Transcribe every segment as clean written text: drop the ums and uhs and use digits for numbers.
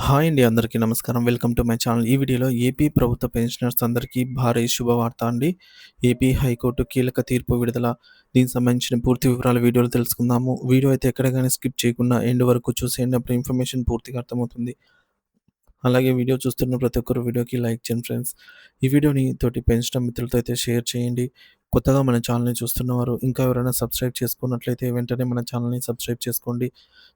Hi అండి. అందరికీ నమస్కారం. Welcome to my channel. ఈ వీడియోలో ఏపీ ప్రభుత్వ పెన్షనర్స్ అందరికీ భారీ శుభవార్త అండి. ఏపీ హైకోర్టు కీలక తీర్పు విడుదల. దీనికి సంబంధించిన పూర్తి వివరాలు వీడియోలో తెలుసుకుందాము. వీడియో అయితే ఎక్కడ గాని స్కిప్ చేయకుండా ఎండ్ వరకు చూసేయండి. అప్పుడు ఇన్ఫర్మేషన్ పూర్తిగా అర్థమవుతుంది. అలాగే వీడియో చూస్తున్న ప్రతి ఒక్కరు వీడియోకి లైక్ చేయండి ఫ్రెండ్స్. ఈ వీడియోని తోటి పెంచిన మిత్రులతో అయితే షేర్ చేయండి. కొత్తగా మన ఛానల్‌ని చూస్తున్నవారు ఇంకా ఎవరైనా సబ్స్క్రైబ్ చేసుకున్నట్లయితే వెంటనే మన ఛానల్‌ని సబ్స్క్రైబ్ చేసుకోండి.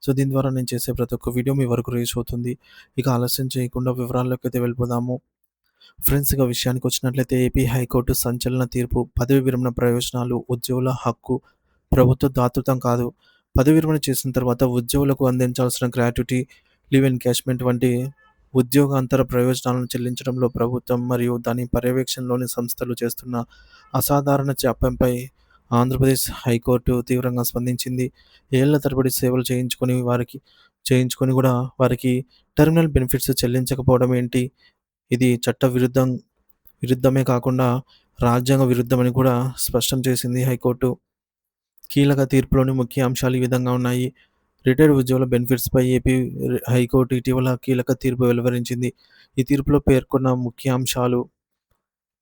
సో, దీని ద్వారా నేను చేసే ప్రతి ఒక్క వీడియో మీ వరకు రీచ్ అవుతుంది. ఇక ఆలస్యం చేయకుండా వివరాల్లోకైతే వెళ్ళిపోదాము. ఫ్రెండ్స్ ఇక విషయానికొచ్చినట్లయితే ఏపీ హైకోర్టు సంచలన తీర్పు. పదవి విరమణ ప్రయోజనాలు, ఉద్యోగుల హక్కు, ప్రభుత్వ దాతృత్వం కాదు. పదవి విరమణ చేసిన తర్వాత ఉద్యోగులకు అందించాల్సిన గ్రాట్యుటీ, లీవ్ ఎన్‌క్యాష్‌మెంట్ వంటి ఉద్యోగాంతర ప్రయోజనాలను చెల్లించడంలో ప్రభుత్వం మరియు దాని పర్యవేక్షణలోని సంస్థలు చేస్తున్న అసాధారణ జాప్యంపై ఆంధ్రప్రదేశ్ హైకోర్టు తీవ్రంగా స్పందించింది. ఏళ్ల తరబడి సేవలు చేయించుకొని కూడా వారికి టెర్మినల్ బెనిఫిట్స్ చెల్లించకపోవడం ఏంటి? ఇది విరుద్ధమే కాకుండా రాజ్యాంగ విరుద్ధమని కూడా స్పష్టం చేసింది హైకోర్టు. కీలక తీర్పులోని ముఖ్య అంశాలు ఈ విధంగా ఉన్నాయి. రిటైర్డ్ ఉద్యోగుల బెనిఫిట్స్‌పై ఏపీ హైకోర్టు ఇటీవల కీలక తీర్పు వెలువరించింది. ఈ తీర్పులో పేర్కొన్న ముఖ్య అంశాలు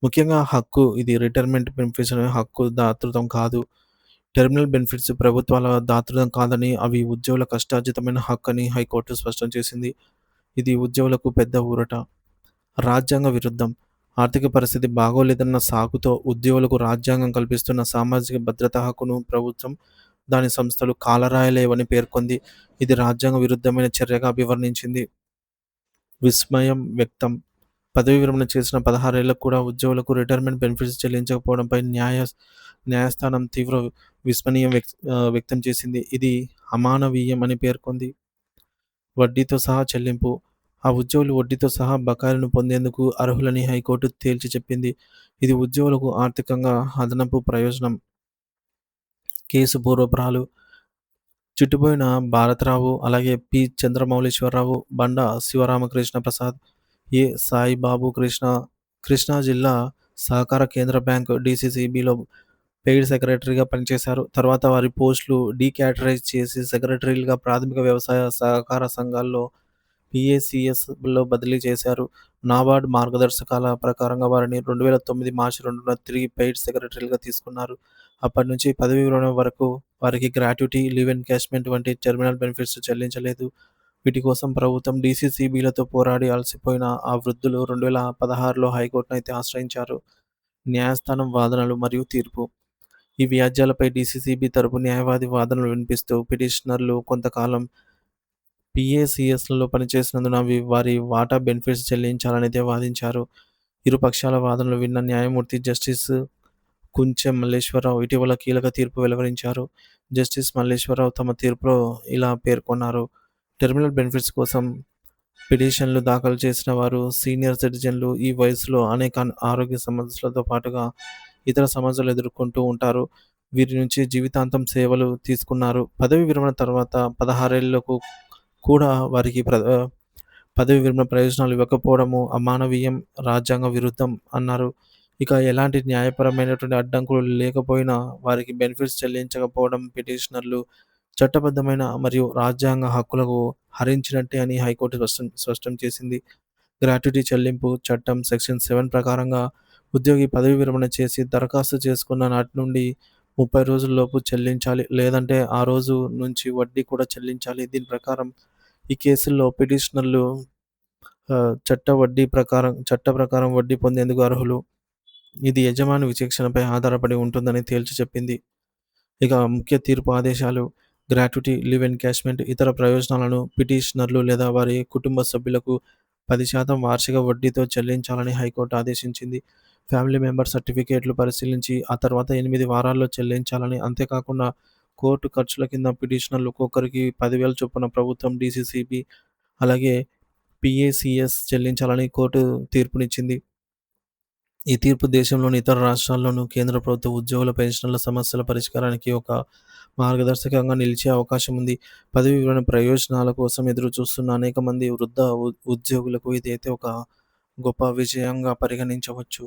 ముఖ్యంగా హక్కు, ఇది రిటైర్మెంట్ బెనిఫిట్స్ అనే హక్కు దాతృత్వం కాదు. టెర్మినల్ బెనిఫిట్స్ ప్రభుత్వాల దాతృత్వం కాదని, అవి ఉద్యోగుల కష్టార్జితమైన హక్కని హైకోర్టు స్పష్టం చేసింది. ఇది ఉద్యోగులకు పెద్ద ఊరట. రాజ్యాంగ విరుద్ధం. ఆర్థిక పరిస్థితి బాగోలేదన్న సాకుతో ఉద్యోగులకు రాజ్యాంగం కల్పిస్తున్న సామాజిక భద్రతా హక్కును ప్రభుత్వం, దాని సంస్థలు కాలరాయలేవని పేర్కొంది. ఇది రాజ్యాంగ విరుద్ధమైన చర్యగా అభివర్ణించింది. విస్మయం వ్యక్తం. పదవీ విరమణ చేసిన 16 ఏళ్లకు కూడా ఉద్యోగులకు రిటైర్మెంట్ బెనిఫిట్స్ చెల్లించకపోవడంపై న్యాయస్థానం తీవ్ర వ్యక్తం చేసింది. ఇది అమానవీయం అని పేర్కొంది. వడ్డీతో సహా చెల్లింపు. ఆ ఉద్యోగులు వడ్డీతో సహా బకాయిలను పొందేందుకు అర్హులని హైకోర్టు తేల్చి చెప్పింది. ఇది ఉద్యోగులకు ఆర్థికంగా అదనపు ప్రయోజనం. కేసు పూర్వపరాలు. చిట్టిబోయిన భారతరావు, అలాగే పి. చంద్రమౌళీశ్వరరావు, బండా శివరామకృష్ణ ప్రసాద్, ఏ. సాయిబాబు కృష్ణా జిల్లా సహకార కేంద్ర బ్యాంక్ డీసీసీబీలో పెయిడ్ సెక్రటరీగా పనిచేశారు. తర్వాత వారి పోస్టులు డీక్యాటరైజ్ చేసి సెక్రటరీలుగా ప్రాథమిక వ్యవసాయ సహకార సంఘాల్లో పీఏసీఎస్‌లో బదిలీ చేశారు. నాబార్డ్ మార్గదర్శకాల ప్రకారంగా వారిని 2009 మార్చి 2న తిరిగి పెయిడ్ సెక్రటరీలుగా తీసుకున్నారు. అప్పటి నుంచి పదవీ విరమణ వరకు వారికి గ్రాట్యుటీ, లీవ్ ఎన్‌క్యాష్‌మెంట్ వంటి టెర్మినల్ బెనిఫిట్స్ చెల్లించలేదు. వీటి కోసం ప్రభుత్వం డీసీసీబీలతో పోరాడి అలసిపోయిన ఆ వృద్ధులు 2016లో హైకోర్టునైతే ఆశ్రయించారు. న్యాయస్థానం వాదనలు మరియు తీర్పు. ఈ వ్యాజ్యాలపై డీసీసీబీ తరపు న్యాయవాది వాదనలు వినిపిస్తూ పిటిషనర్లు కొంతకాలం పీఏసీఎస్‌లలో పనిచేసినందున వారి వాటా బెనిఫిట్స్ చెల్లించాలనైతే వాదించారు. ఇరు పక్షాల వాదనలు విన్న న్యాయమూర్తి జస్టిస్ కుంచెం మల్లేశ్వరరావు ఇటీవల కీలక తీర్పు వెలువరించారు. జస్టిస్ మల్లేశ్వరరావు తమ తీర్పులో ఇలా పేర్కొన్నారు. టెర్మినల్ బెనిఫిట్స్ కోసం పిటిషన్లు దాఖలు చేసిన వారు సీనియర్ సిటిజన్లు. ఈ వయసులో అనేక ఆరోగ్య సమస్యలతో పాటుగా ఇతర సమస్యలు ఎదుర్కొంటూ ఉంటారు. వీరి నుంచి జీవితాంతం సేవలు తీసుకున్నారు. పదవీ విరమణ తర్వాత 16 ఏళ్లకు కూడా వారికి పదవీ విరమణ ప్రయోజనాలు ఇవ్వకపోవడము అమానవీయం, రాజ్యాంగ విరుద్ధం అన్నారు. ఇక ఎలాంటి న్యాయపరమైనటువంటి అడ్డంకులు లేకపోయినా వారికి బెనిఫిట్స్ చెల్లించకపోవడం పిటిషనర్లు చట్టబద్ధమైన మరియు రాజ్యాంగ హక్కులకు హరించినట్టే అని హైకోర్టు స్పష్టం చేసింది. గ్రాట్యుటీ చెల్లింపు చట్టం సెక్షన్ 7 ప్రకారంగా ఉద్యోగి పదవీ విరమణ చేసి దరఖాస్తు చేసుకున్న నాటి నుండి 30 రోజుల్లోపు చెల్లించాలి. లేదంటే ఆ రోజు నుంచి వడ్డీ కూడా చెల్లించాలి. దీని ప్రకారం ఈ కేసుల్లో పిటిషనర్లు చట్ట ప్రకారం వడ్డీ పొందేందుకు అర్హులు. ఇది యజమాని విచక్షణపై ఆధారపడి ఉంటుందని తేల్చి చెప్పింది. ఇక ముఖ్య తీర్పు ఆదేశాలు. గ్రాట్యుటీ, లీవ్ ఎన్‌క్యాష్‌మెంట్ ఇతర ప్రయోజనాలను పిటిషనర్లు లేదా వారి కుటుంబ సభ్యులకు 10% వార్షిక వడ్డీతో చెల్లించాలని హైకోర్టు ఆదేశించింది. ఫ్యామిలీ మెంబర్ సర్టిఫికేట్లు పరిశీలించి ఆ తర్వాత 8 వారాల్లో చెల్లించాలని. అంతేకాకుండా కోర్టు ఖర్చుల కింద పిటిషనర్లు ఒక్కొక్కరికి 10,000 చొప్పున ప్రభుత్వం, డీసీసీబీ అలాగే పీఏసీఎస్ చెల్లించాలని కోర్టు తీర్పునిచ్చింది. ఈ తీర్పు దేశంలోని ఇతర రాష్ట్రాల్లోనూ కేంద్ర ప్రభుత్వ ఉద్యోగుల పెన్షన్ల సమస్యల పరిష్కారానికి ఒక మార్గదర్శకంగా నిలిచే అవకాశం ఉంది. పదవీ విరమణ ప్రయోజనాల కోసం ఎదురుచూస్తున్న అనేక మంది వృద్ధ ఉద్యోగులకు ఇదైతే ఒక గొప్ప విజయంగా పరిగణించవచ్చు.